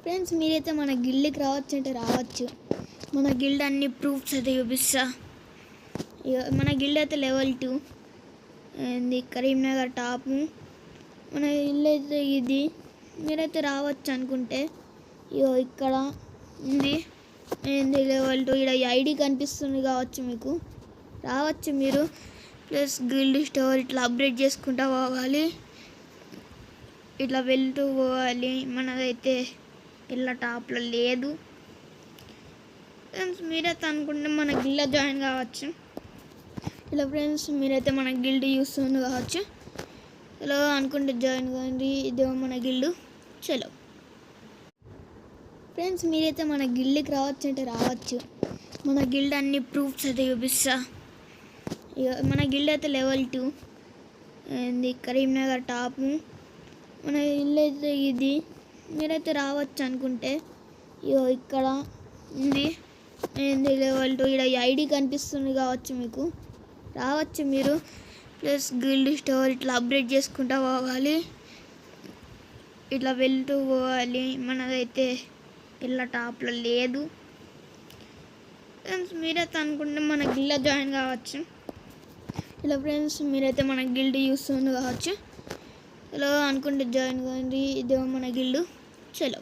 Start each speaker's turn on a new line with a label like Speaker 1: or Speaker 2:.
Speaker 1: Friends మీరైతే మన గిల్డ్కి రావచ్చు అంటే రావచ్చు. మన గిల్డ్ అన్ని ప్రూఫ్స్ అయితే చూపిస్తా. మన గిల్డ్ అయితే లెవెల్ 2 ఏంది కరీంనగర్ టాపు. మన ఇల్లు అయితే ఇది. మీరైతే రావచ్చు అనుకుంటే ఇక్కడ ఉంది ఏంది లెవెల్ 2. ఇక్కడ ఐడి కనిపిస్తుంది కావచ్చు, మీకు రావచ్చు మీరు. ప్లస్ గిల్డ్ స్టోర్ ఇట్లా అప్డేట్ చేసుకుంటా పోవాలి, ఇట్లా వెళ్తూ పోవాలి. మనదైతే ఇలా టాప్లో లేదు. ఫ్రెండ్స్ మీరైతే అనుకుంటే మన గిల్డ్లో జాయిన్ కావచ్చు. ఇలా ఫ్రెండ్స్ మీరైతే మన గిల్డ్ చూస్తుంది కావచ్చు. ఇలా అనుకుంటే జాయిన్ కాండి. ఇదే మన గిల్డ్. చలో ఫ్రెండ్స్ మీరైతే మన గిల్డ్కి రావచ్చు అంటే రావచ్చు. మన గిల్డ్ అన్ని ప్రూఫ్స్ అయితే చూపిస్తా. మన గిల్డ్ అయితే లెవెల్ 2 ఏంది కరీంనగర్ టాపు. మన ఇల్లు అయితే ఇది. మీరైతే రావచ్చు అనుకుంటే ఇక్కడ ఉంది ఏంది లెవెల్ 2. ఇక్కడ ఐడి కనిపిస్తుంది కావచ్చు, మీకు రావచ్చు మీరు. ప్లస్ గిల్డ్ స్టోర్ ఇట్లా అప్డేట్ చేసుకుంటా పోవాలి, ఇట్లా వెళ్తూ పోవాలి. మనదైతే ఇలా టాప్లో లేదు. ఫ్రెండ్స్ మీరైతే అనుకుంటే మన గిల్డ్లో జాయిన్ కావచ్చు. ఇలా ఫ్రెండ్స్ మీరైతే మన గిల్డ్ చూస్తుంది కావచ్చు. ఇలా అనుకుంటే జాయిన్ కాండి. ఇదే మన గిల్డ్. చలో